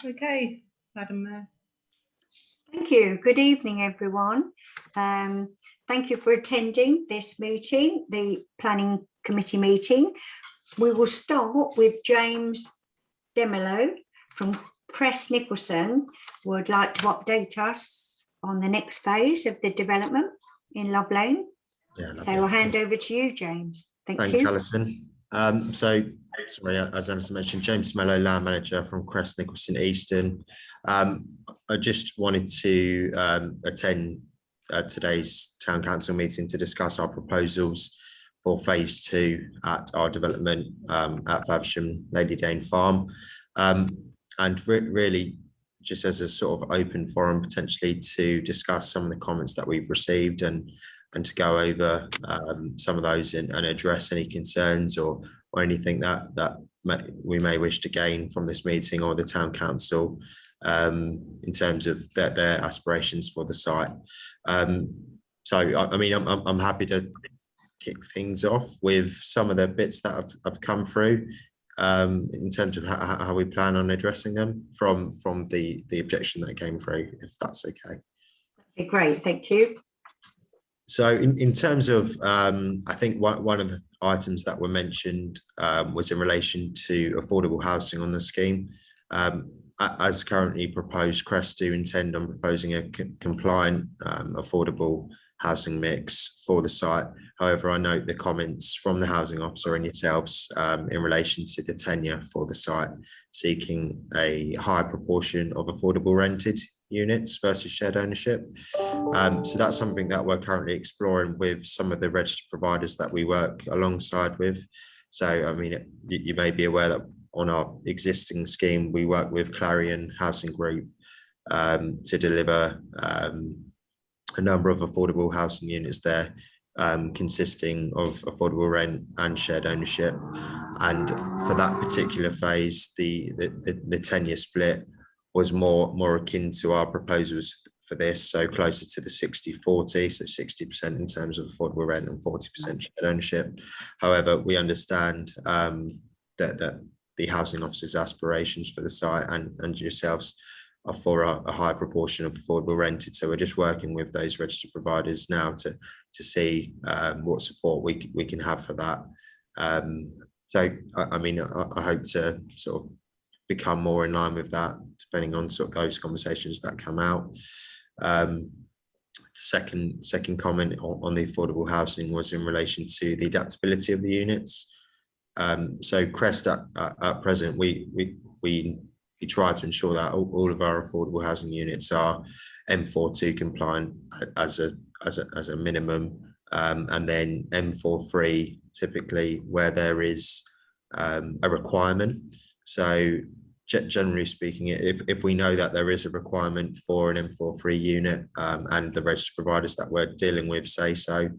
Okay, Madam Mayor. Thank you. Good evening, everyone. Thank you for attending this meeting, the Planning Committee meeting. We will start with James Demelo from Crest Nicholson, who would like to update us on the next phase of the development in Love Lane. Yeah, so I'll hand over to you, James. Thank you. Alison. Sorry, as Alison mentioned, James Demelo, Land Manager from Crest Nicholson Eastern. I just wanted to attend today's Town Council meeting to discuss our proposals for phase 2 at our development at Faversham Lady Dane Farm, and really just as a sort of open forum potentially to discuss some of the comments that we've received and to go over some of those and address any concerns or anything that we may wish to gain from this meeting or the Town Council in terms of their aspirations for the site. So I mean, I'm happy to kick things off with some of the bits that have come through in terms of how we plan on addressing them from the objection that came through, if that's okay. Okay, great, thank you. So in terms of, I think one of the items that were mentioned was in relation to affordable housing on the scheme. As currently proposed, Crest do intend on proposing a compliant, affordable housing mix for the site. However, I note the comments from the housing officer and yourselves in relation to the tenure for the site, seeking a higher proportion of affordable rented units versus shared ownership. So that's something that we're currently exploring with some of the registered providers that we work alongside with. So, I mean, you may be aware that on our existing scheme, we work with Clarion Housing Group to deliver a number of affordable housing units there, consisting of affordable rent and shared ownership. And for that particular phase, the tenure split was more akin to our proposals for this, so closer to the 60-40, so 60% in terms of affordable rent and 40% shared ownership. However, we understand that the housing officer's aspirations for the site and yourselves are for a high proportion of affordable rented. So we're just working with those registered providers now to see what support we can have for that. So I mean, I hope to sort of become more in line with that, depending on sort of those conversations that come out. Second comment on the affordable housing was in relation to the adaptability of the units. So Crest at present, we try to ensure that all of our affordable housing units are M4(2) compliant as a minimum, and then M4(3) typically where there is a requirement. So generally speaking, if we know that there is a requirement for an M4(3) unit and the registered providers that we're dealing with say so,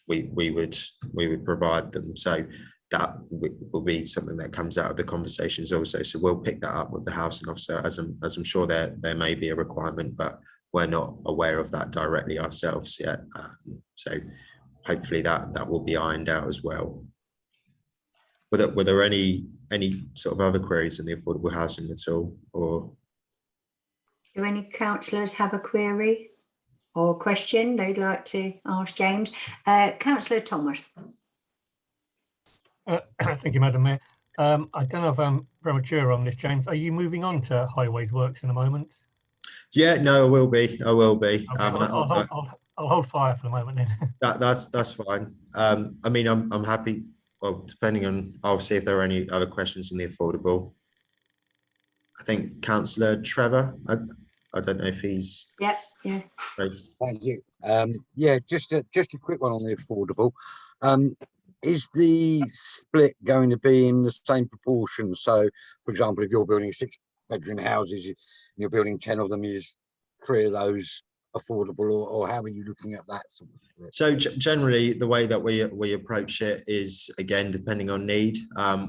we would provide them. So that will be something that comes out of the conversations also. So we'll pick that up with the housing officer, as I'm sure there may be a requirement, but we're not aware of that directly ourselves yet. So hopefully that will be ironed out as well. Were there any sort of other queries in the affordable housing at all? Or do any councillors have a query or question they'd like to ask James? Councillor Thomas. Thank you, Madam Mayor. I don't know if I'm premature on this, James. Are you moving on to highways works in a moment? Yeah, no, I will be. Okay, I'll hold fire for the moment then. That's fine. I mean, I'm happy. Well, depending on, I'll see if there are any other questions in the affordable. I think Councillor Trevor. I don't know if he's. Yeah. Thank you. Yeah, just a quick one on the affordable. Is the split going to be in the same proportion? So, for example, if you're building 6-bedroom houses and you're building 10 of them, is 3 of those affordable, or how are you looking at that sort of split? So generally, the way that we approach it is, again, depending on need.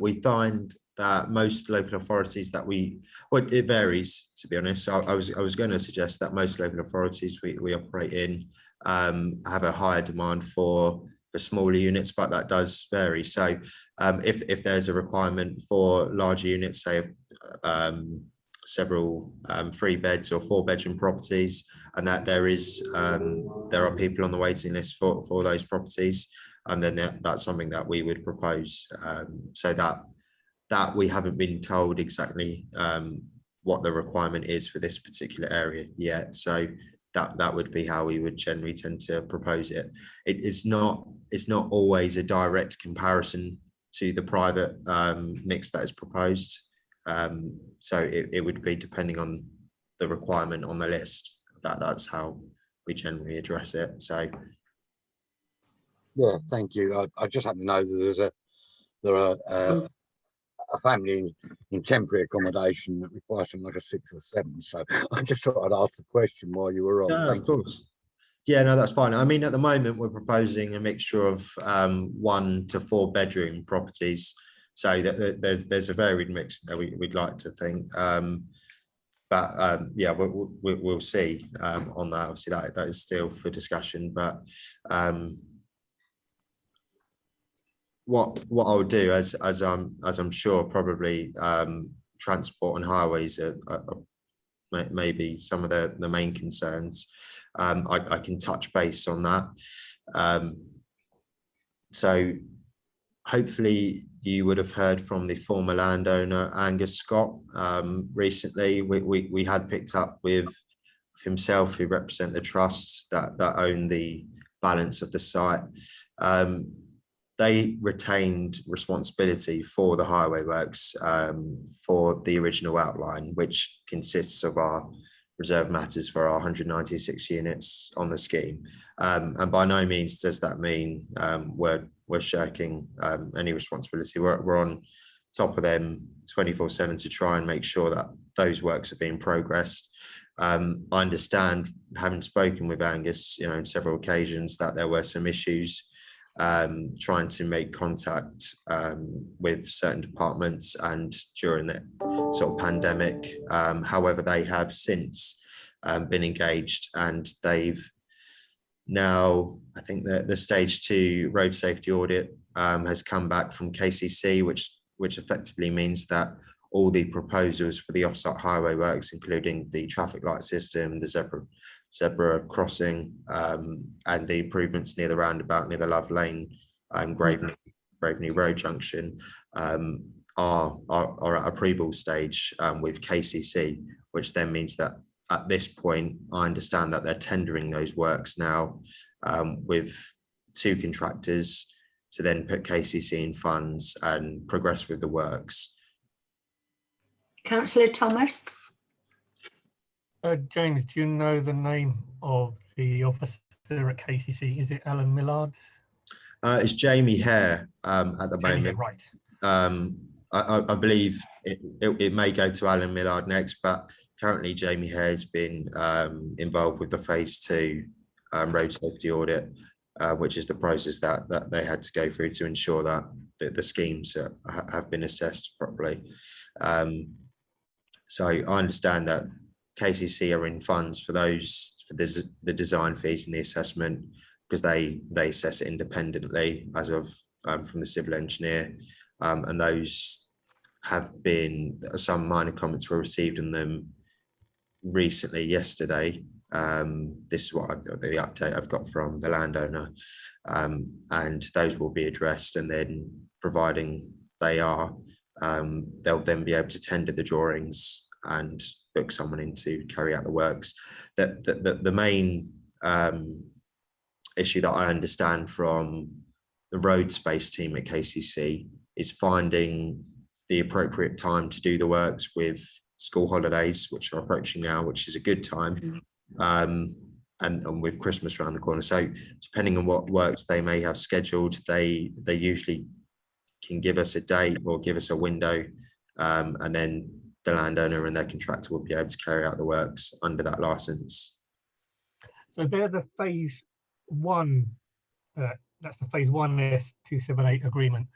We find that most local authorities that well, it varies, to be honest. So I was going to suggest that most local authorities we operate in have a higher demand for smaller units, but that does vary. So if there's a requirement for larger units, say several 3 beds or 4 bedroom properties, and that there are people on the waiting list for those properties, and then that's something that we would propose, so that we haven't been told exactly what the requirement is for this particular area yet. So that would be how we would generally tend to propose it. It's not always a direct comparison to the private mix that is proposed. So it would be depending on the requirement on the list. That's how we generally address it. So Yeah, thank you. I just happen to know that there are a family in temporary accommodation that requires something like a 6 or 7. So I just thought I'd ask the question while you were on. yeah, Thank of you. course. Yeah, no, that's fine. I mean, at the moment, we're proposing a mixture of 1 to 4 bedroom properties. So there's a varied mix that we'd like to think. But yeah, we'll see on that. Obviously, that is still for discussion. But what I'll do, as I'm sure probably transport and highways are maybe some of the main concerns. I can touch base on that. So hopefully you would have heard from the former landowner Angus Scott recently. We had picked up with himself, who represent the trust that own the balance of the site. They retained responsibility for the highway works for the original outline, which consists of our reserve matters for our 196 units on the scheme. And by no means does that mean we're shirking any responsibility. We're on top of them 24/7 to try and make sure that those works are being progressed. I understand, having spoken with Angus, on several occasions, that there were some issues trying to make contact with certain departments and during the sort of pandemic. However, they have since been engaged, and they've now, I think that the stage 2 road safety audit has come back from KCC, which effectively means that all the proposals for the offsite highway works, including the traffic light system, the zebra crossing, and the improvements near the roundabout, near the Love Lane and Graveney Road junction, are at approval stage with KCC, which then means that at this point, I understand that they're tendering those works now with 2 contractors to then put KCC in funds and progress with the works. Councillor Thomas. James, do you know the name of the officer at KCC? Is it Alan Millard? It's Jamie Hare at the moment. Right. I believe it may go to Alan Millard next, but currently Jamie Hare has been involved with the phase 2 road safety audit, which is the process that they had to go through to ensure that the schemes have been assessed properly. So I understand that KCC are in funds for the design fees and the assessment, because they assess it independently as of from the civil engineer, and those have been, some minor comments were received on them recently yesterday. This is what the update I've got from the landowner, and those will be addressed, and then providing they are, they'll then be able to tender the drawings and book someone in to carry out the works. The main issue that I understand from the road space team at KCC is finding the appropriate time to do the works with school holidays, which are approaching now, which is a good time, and with Christmas around the corner. So depending on what works they may have scheduled, they usually can give us a date or give us a window, and then the landowner and their contractor will be able to carry out the works under that license. So they're the phase 1, that's the phase 1 S278 agreement.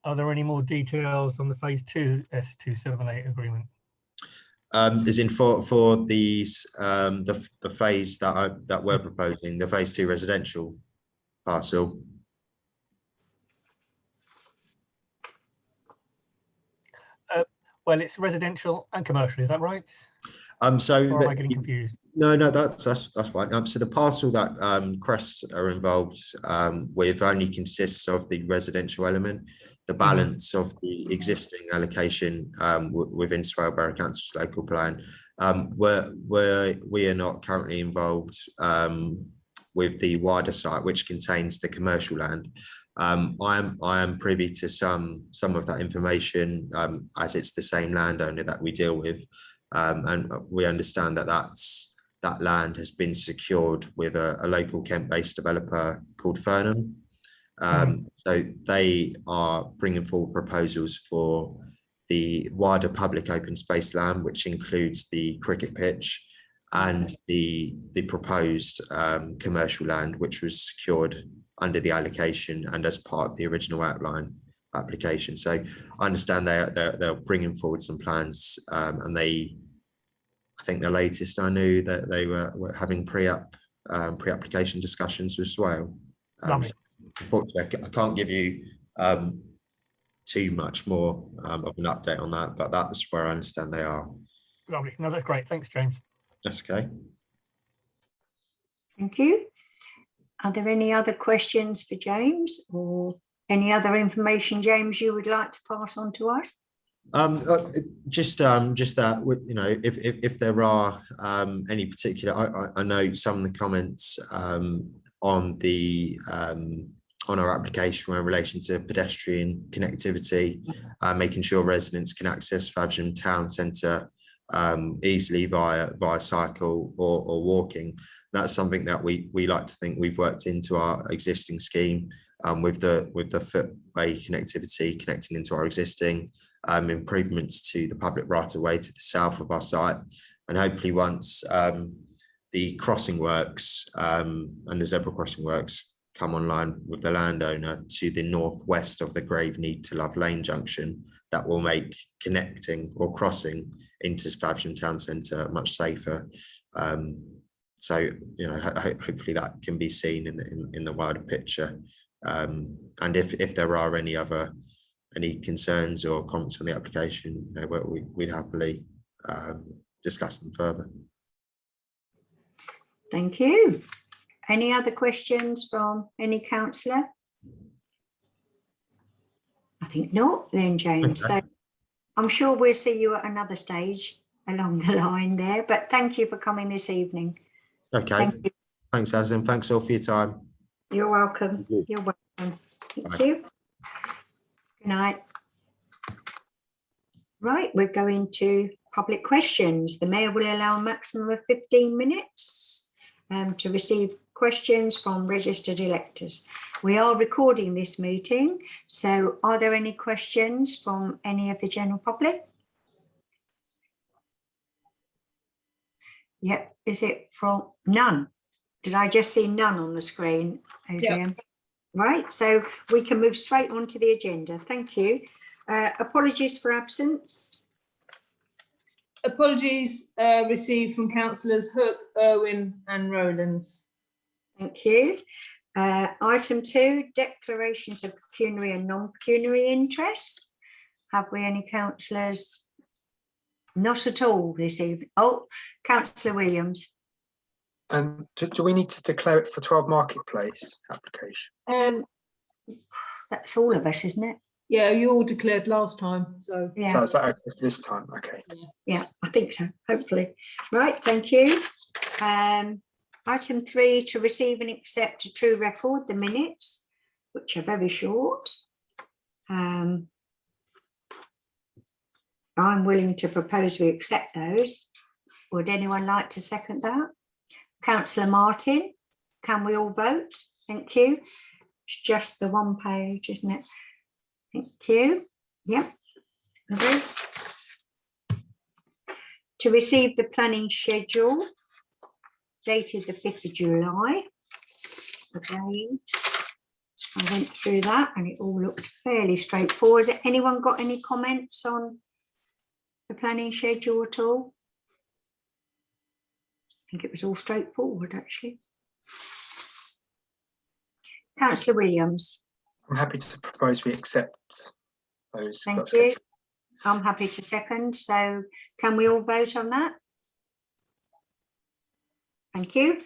Are there any more details on the phase 2 S278 agreement? As in for these the phase that we're proposing, the phase 2 residential parcel. Well, it's residential and commercial, is that right? So Or am I getting confused? no, that's fine. So the parcel that Crest are involved with only consists of the residential element. The balance of the existing allocation within Swale Borough Council's local plan, we are not currently involved with the wider site, which contains the commercial land. I am privy to some of that information, as it's the same landowner that we deal with, and we understand that that land has been secured with a local Kent-based developer called Fernham. So they are bringing forward proposals for the wider public open space land, which includes the cricket pitch and the proposed commercial land, which was secured under the allocation and as part of the original outline application. So I understand they're bringing forward some plans, and I think the latest I knew that they were having pre-application discussions with Swale. Lovely. So unfortunately, I can't give you too much more of an update on that, but that's where I understand they are. Lovely. No, that's great. Thanks, James. That's okay. Thank you. Are there any other questions for James, or any other information, James, you would like to pass on to us? Just that, you know, if there are any particular, I know some of the comments on the on our application were in relation to pedestrian connectivity, making sure residents can access Faversham town centre easily via cycle or walking. That's something that we like to think we've worked into our existing scheme, with the footway connectivity connecting into our existing improvements to the public right of way to the south of our site, and hopefully once the crossing works and the zebra crossing works come online with the landowner to the northwest of the Graveney to Love Lane junction, that will make connecting or crossing into Faversham town centre much safer. So, you know, hopefully that can be seen in the wider picture. And if there are any concerns or comments on the application, you know, we'd happily discuss them further. Thank you. Any other questions from any councillor? I think not then, James. Okay. So I'm sure we'll see you at another stage along the line there, but thank you for coming this evening. Okay. Thank you. Thanks, Alison. Thanks all for your time. You're welcome. Thank you. You're welcome. Thank Bye. you. Good night. Right, we're going to public questions. The Mayor will allow a maximum of 15 minutes to receive questions from registered electors. We are recording this meeting, so are there any questions from any of the general public? Yep, is it from none? Did I just see none on the screen, Adrian? Right, so we can move straight on to the agenda. Thank you. Apologies for absence. Apologies received from councillors Hook, Irwin and Rowlands. Thank you. Item 2, declarations of pecuniary and non-pecuniary interest. Have we any councillors? Not at all this evening. Oh, Councillor Williams. Do we need to declare it for 12 Marketplace application? That's all of us, isn't it? Yeah, you all declared last time, so. Yeah. So is that okay this time? Okay. Yeah, I think so, hopefully. Right, thank you. Item 3, to receive and accept a true record, the minutes, which are very short. I'm willing to propose we accept those. Would anyone like to second that? Councillor Martin, can we all vote? Thank you. It's just the one page, isn't it? Thank you. Yep. Okay. To receive the planning schedule dated the 5th of July. Again, I went through that and it all looked fairly straightforward. Has anyone got any comments on the planning schedule at all? I think it was all straightforward, actually. Councillor Williams. I'm happy to propose we accept those. Thank that's you. okay. I'm happy to second. So can we all vote on that? Thank you.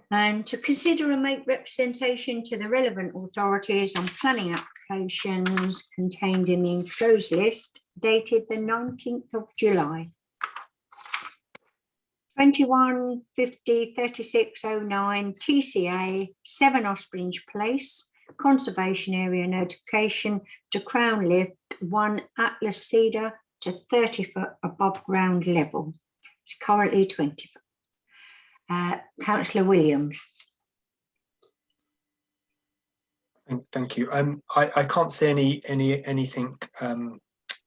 And to consider and make representation to the relevant authorities on planning applications contained in the enclosed list dated the 19th of July. 21503609 TCA 7 Ospringe Place, Conservation Area Notification to Crown Lift 1 Atlas Cedar to 30 foot above ground level. It's currently 20 foot. Councillor Williams. Thank you. I can't see anything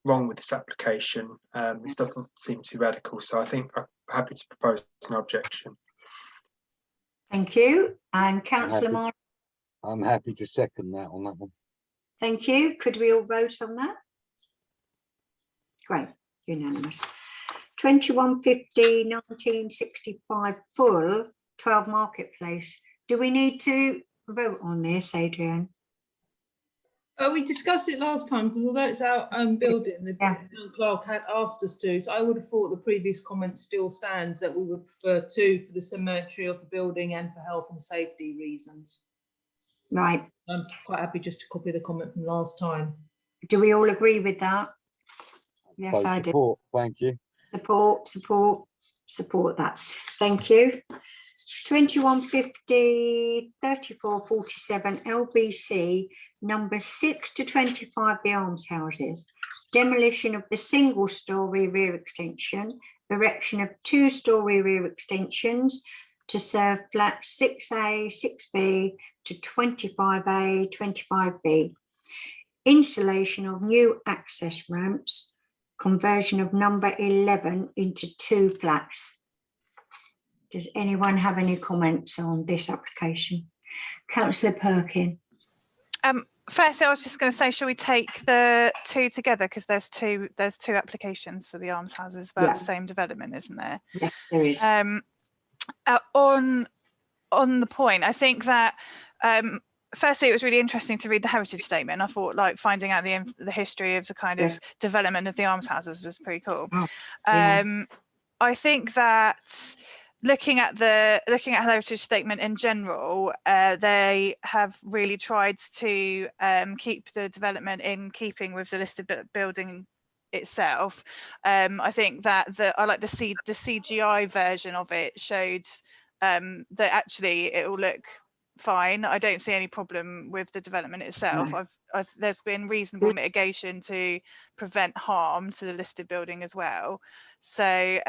wrong with this application. This doesn't seem too radical, so I think I'm happy to propose no objection. Thank you. And Councillor Martin. I'm happy to second that on that one. Thank you. Could we all vote on that? Great, unanimous. 2150 1965 full 12 Marketplace. Do we need to vote on this, Adrian? We discussed it last time because although it's our own building, the town clerk had asked us to. So I would have thought the previous comment still stands that we would prefer 2 for the symmetry of the building and for health and safety reasons. Right. I'm quite happy just to copy the comment from last time. Do we all agree with that? Yes, Vote I do. support. Thank you. Support that. Thank you. 2150 3447 LBC number 6 to 25 the Almshouses. Demolition of the single-storey rear extension, erection of 2-storey rear extensions to serve flats 6A, 6B to 25A, 25B. Installation of new access ramps, conversion of number 11 into 2 flats. Does anyone have any comments on this application? Councillor Perkin. Firstly, I was just going to say, shall we take the 2 together, because there's two applications for the almshouses about the same development, isn't there? Yes, there is. On the point, I think that firstly, it was really interesting to read the heritage statement. I thought, like, finding out the history of the kind of development of the almshouses was pretty cool. Oh, yeah. I think that looking at the heritage statement in general, they have really tried to keep the development in keeping with the listed building itself. I think that I like the CGI version of it showed that actually it will look fine. I don't see any problem with the development itself. No. There's been reasonable mitigation to prevent harm to the listed building as well. So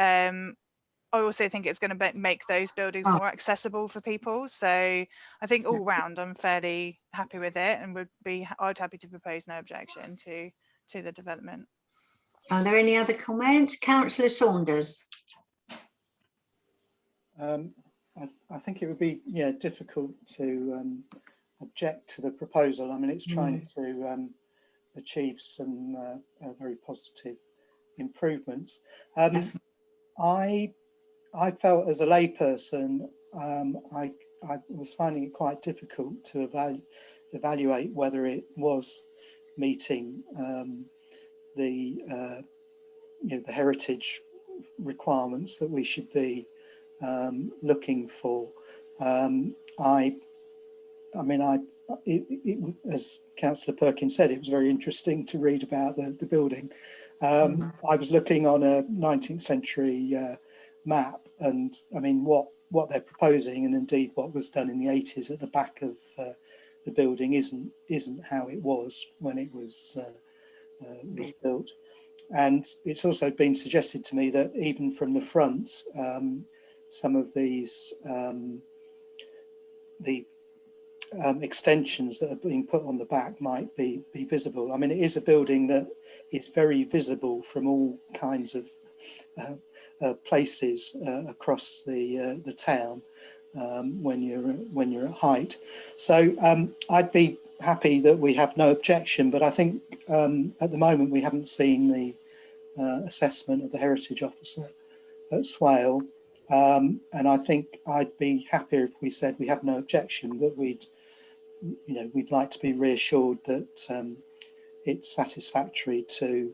I also think it's going to make those buildings more accessible for people. So I think all round I'm fairly happy with it, and I'd happy to propose no objection to the development. Are there any other comments? Councillor Saunders. I think it would be difficult to object to the proposal. I mean, it's trying to achieve some very positive improvements. I felt as a layperson, I was finding it quite difficult to evaluate whether it was meeting the heritage requirements that we should be looking for. As Councillor Perkins said, it was very interesting to read about the building. I was looking on a 19th century map, and I mean what they're proposing, and indeed what was done in the 80s at the back of the building isn't how it was when it was built. And it's also been suggested to me that even from the front, some of these extensions that are being put on the back might be visible. I mean, it is a building that is very visible from all kinds of places across the town when you're at height. So I'd be happy that we have no objection, but I think at the moment we haven't seen the assessment of the heritage officer at Swale, and I think I'd be happier if we said we have no objection, but we'd like to be reassured that it's satisfactory to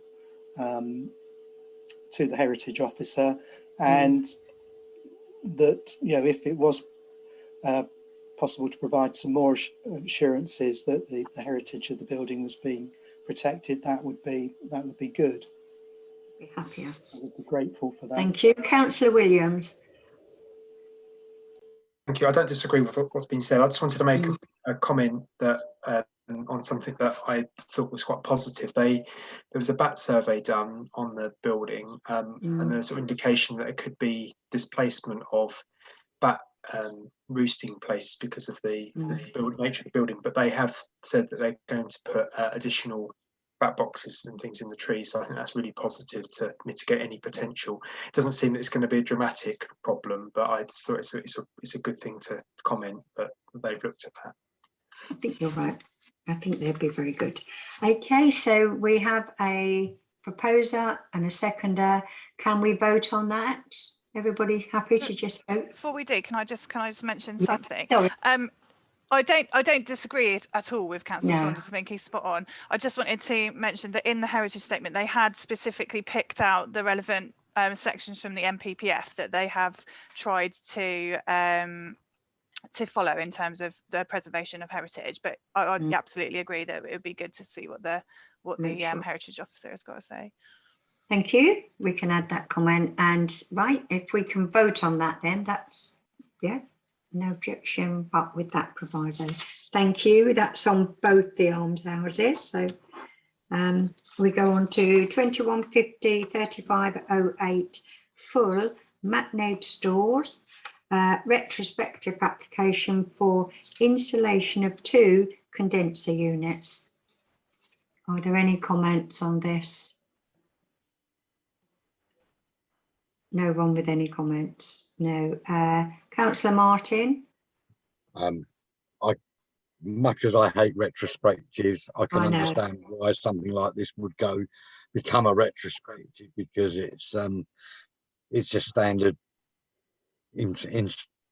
the heritage officer, and that, you know, if it was possible to provide some more assurances that the heritage of the building was being protected, that would be good. Be happier. I would be grateful for that. Thank you, Councillor Williams. Thank you. I don't disagree with what's been said. I just wanted to make a comment that on something that I thought was quite positive. There was a bat survey done on the building, and there's an indication that it could be displacement of bat roosting places because of the nature of the building. But they have said that they're going to put additional bat boxes and things in the trees. So I think that's really positive to mitigate any potential. It doesn't seem that it's going to be a dramatic problem, but I just thought it's a good thing to comment that they've looked at that. I think you're right. I think they'd be very good. Okay, so we have a proposer and a seconder. Can we vote on that? Everybody happy to just vote? Before we do, can I just mention Yeah. something? Sorry. I don't disagree at all with Councillor No. Saunders. I think he's spot on. I just wanted to mention that in the heritage statement, they had specifically picked out the relevant sections from the MPPF that they have tried to follow in terms of the preservation of heritage. But I absolutely agree that it would be good to see what the Sure. heritage officer has got to say. Thank you. We can add that comment. And right, if we can vote on that, then that's, yeah, no objection, but with that proviso. Thank you. That's on both the almshouses. So we go on to 2150 3508 full McNaid stores, retrospective application for installation of 2 condenser units. Are there any comments on this? No one with any comments? No. Councillor Martin? Much as I hate retrospectives, I can I know. understand why something like this would become a retrospective, because it's just standard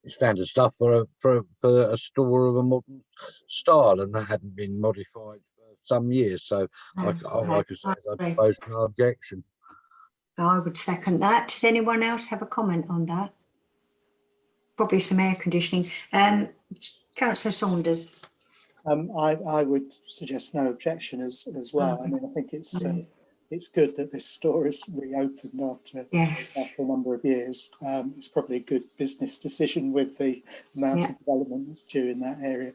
standard stuff for a store of a modern style, and that hadn't been modified for some years. So all I could say is I propose no objection. I would second that. Does anyone else have a comment on that? Probably some air conditioning. Councillor Saunders. I would suggest no objection as well. I mean, I think it's good that this store is reopened after a number of years. It's probably a good business decision with the amount of development that's due in that area.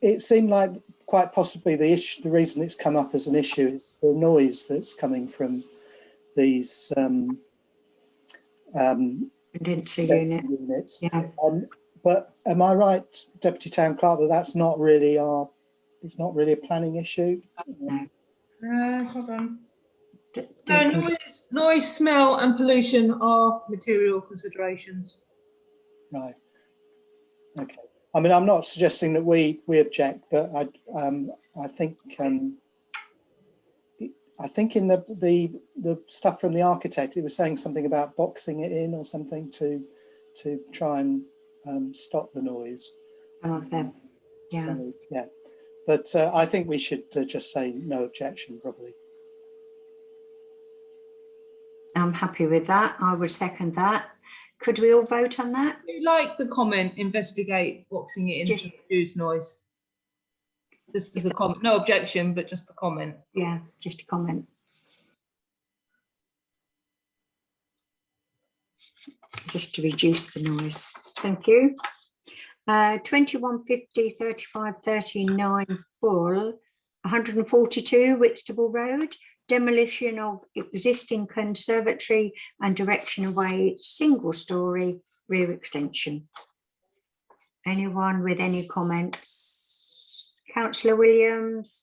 It seemed like quite possibly the reason it's come up as an issue is the noise that's coming from these condenser units. Yeah. But am I right, Deputy Town Clerk, that that's not really it's not really a planning issue? No. Hold on. No, noise, smell and pollution are material considerations. Right. Okay. I mean, I'm not suggesting that we object, but I think in the stuff from the architect, it was saying something about boxing it in or something to try and stop the noise. Some of them, yeah. So, yeah. But I think we should just say no objection, probably. I'm happy with that. I would second that. Could we all vote on that? You like the comment, investigate boxing it in to reduce noise? Just as a comment, no objection, but just a comment. Yeah, just a comment. Just to reduce the noise. Thank you. 2150 3539 full, 142 Whitstable Road, demolition of existing conservatory and direction away single story rear extension. Anyone with any comments? Councillor Williams.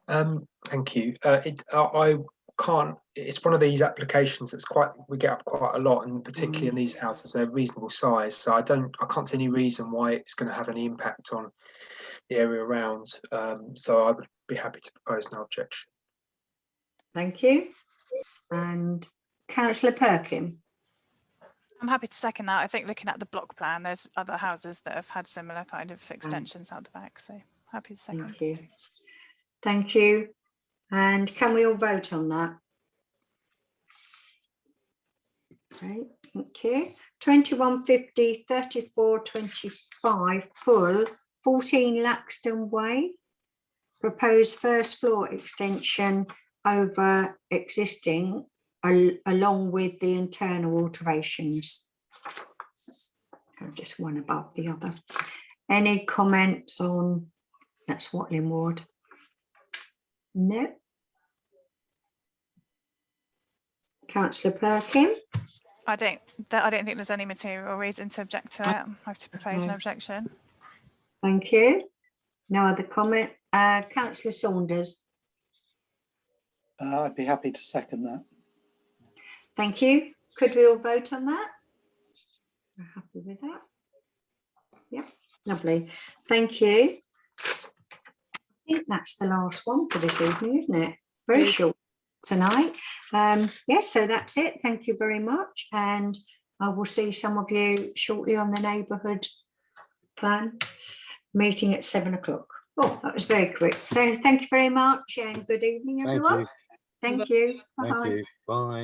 Thank you. I can't. It's one of these applications that's we get up quite a lot, and particularly in these houses, they're reasonable size. So I can't see any reason why it's going to have any impact on the area around. So I would be happy to propose no objection. Thank you. And Councillor Perkin. I'm happy to second that. I think looking at the block plan, there's other houses that have had similar kind of extensions out the back. So happy to second. Thank you. Thank you. And can we all vote on that? Right, thank you. 2150 3425 full 14 Laxton Way. Proposed first floor extension over existing along with the internal alterations. Just one above the other. Any comments on, that's Watling Ward? No. Councillor Perkin? I don't think there's any material reason to object to it. I have to propose an Okay. objection. Thank you. No other comment. Councillor Saunders? I'd be happy to second that. Thank you. Could we all vote on that? We're happy with that. Yep, lovely. Thank you. I think that's the last one for this evening, isn't it? Very Yes. short tonight. Yes, so that's it. Thank you very much. And I will see some of you shortly on the neighbourhood plan meeting at 7 o'clock. Oh, that was very quick. So thank you very much and good evening, Thank everyone. you. Thank you. Thank Bye. you. Bye.